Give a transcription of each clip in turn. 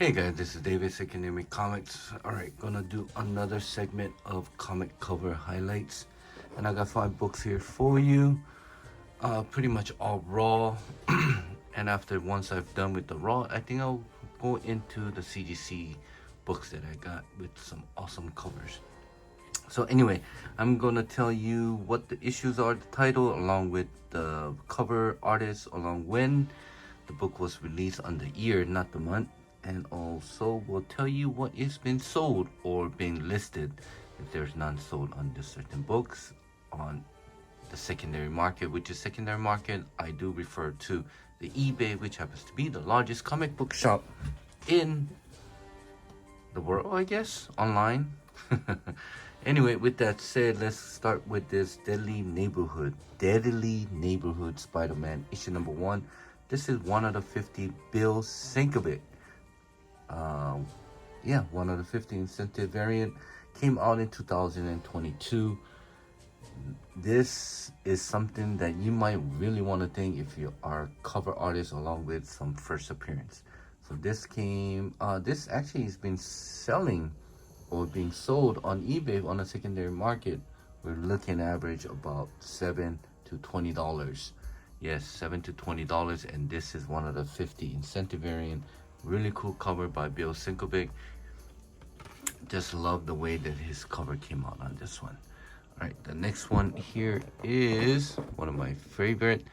Hey guys, this is David, SNMC Comics. Alright, gonna do another segment of comic cover highlights. And I got 5 books here for you. Pretty much all raw. And once I've done with the raw, I think I'll go into the CGC books that I got with some awesome covers. So anyway, I'm gonna tell you what the issues are, the title, along with the cover artist, along when the book was released, on the year, not the month. And also we'll tell you what is been sold or been listed if there's none sold on the certain books on the secondary market. Which is secondary market, I do refer to the eBay, which happens to be the largest comic book shop in the world, I guess, online. Anyway, with that said, let's start with this Deadly Neighborhood Spider-Man issue number 1. This is 1 out of 50 Bill Sienkiewicz. Yeah, 1 out of 50 incentive variant, came out in 2022. This is something that you might really want to think if you are cover artist, along with some first appearance. So this actually has been selling or being sold on eBay on a secondary market. We're looking average about $7 to $20. Yes, $7 to $20, and this is 1 out of 50 incentive variant. Really cool cover by Bill Sienkiewicz. Just love the way that his cover came out on this one. All right, the next one here is one of my favorite,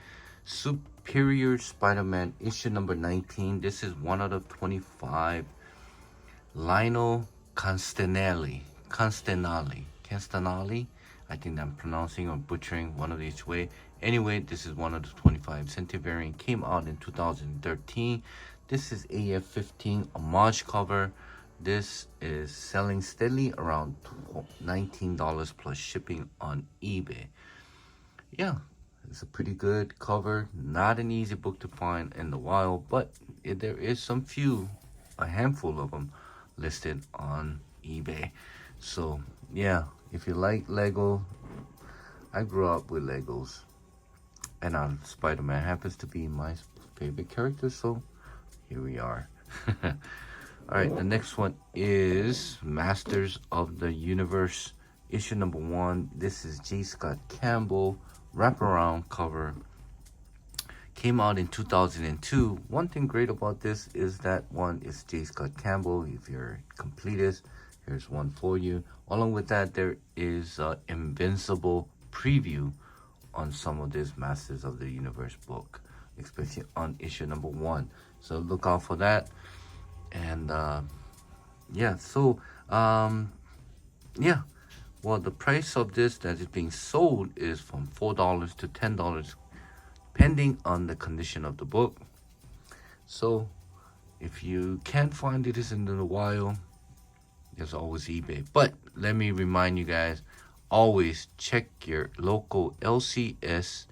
Superior Spider-Man issue number 19. This is 1 out of 25. Lionel Constanelli. I think I'm pronouncing or butchering one of each way. Anyway, this is 1 out of 25 incentive variant. Came out in 2013. This is AF15 homage cover. This is selling steadily around $19 plus shipping on eBay. Yeah, it's a pretty good cover. Not an easy book to find in the wild, but there is a handful of them listed on eBay. So yeah, if you like Lego, I grew up with Legos, and Spider-Man happens to be my favorite character, so here we are. All right, the next one is Masters of the Universe issue number 1. This is J. Scott Campbell wraparound cover. Came out in 2002. One thing great about this is that one is J. Scott Campbell. If you're a completist, here's one for you. Along with that, there is an Invincible preview on some of this Masters of the Universe book, especially on issue number 1. So look out for that. And yeah, so yeah, well, the price of this that is being sold is from $4 to $10, depending on the condition of the book. So if you can't find it in the wild, there's always eBay. But let me remind you guys, always check your local LCS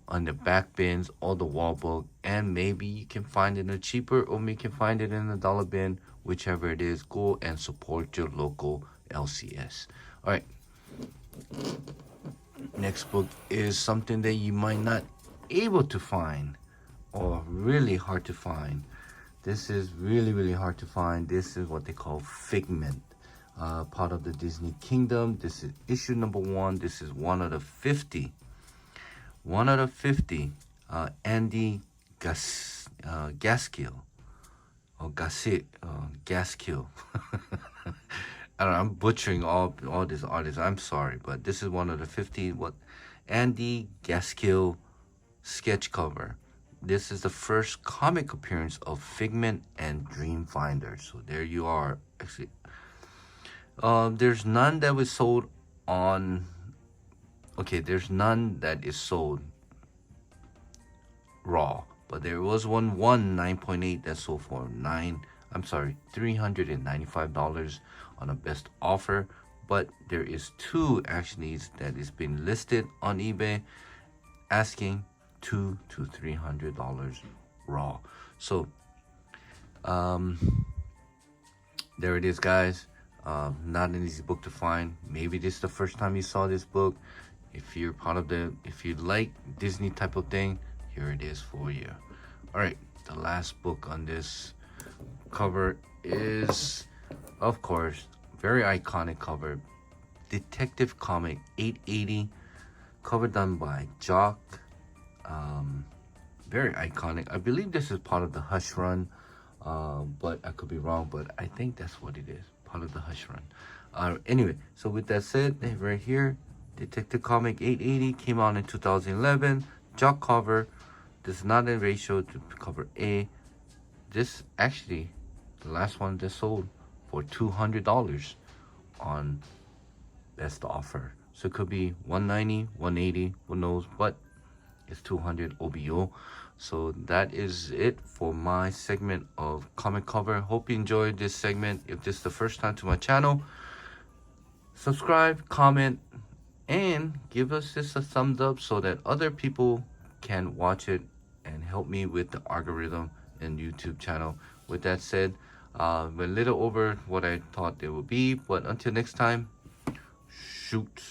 on the back bins or the wall book, and maybe you can find it in a cheaper, or maybe you can find it in a dollar bin, whichever it is. Go and support your local LCS. All right, next book is something that you might not able to find, or really hard to find. This is really hard to find. This is what they call Figment, part of the Disney Kingdom. This is issue number 1. This is 1 out of 50. 1 out of 50. Andy Gaskill. Or Gaskill. I don't know, I'm butchering all these artists. I'm sorry, but this is 1 out of 50. What Andy Gaskill sketch cover. This is the first comic appearance of Figment and Dreamfinder. So there you are. Actually, there's none that was sold on. Okay, there's none that is sold raw, but there was one 9.8 that sold for $395 on a best offer. But there is 2 actually that is being listed on eBay, asking $200 to $300 raw. So there it is, guys. Not an easy book to find. Maybe this is the first time you saw this book. If you like Disney type of thing, here it is for you. All right, the last book on this cover is, of course, very iconic cover. Detective Comic 880, cover done by Jock. Very iconic. I believe this is part of the Hush Run, but I could be wrong, but I think that's what it is, part of the Hush Run. Anyway, so with that said, right here, Detective Comic 880 came out in 2011. Jock cover. This is not in ratio to cover A. This actually, the last one that sold for $200 on best offer. So it could be 190, 180, who knows, but it's 200 OBO. So that is it for my segment of comic cover. Hope you enjoyed this segment. If this is the first time to my channel, subscribe, comment, and give us this a thumbs up so that other people can watch it and help me with the algorithm and YouTube channel. With that said, we're a little over what I thought they would be, but until next time, shoot.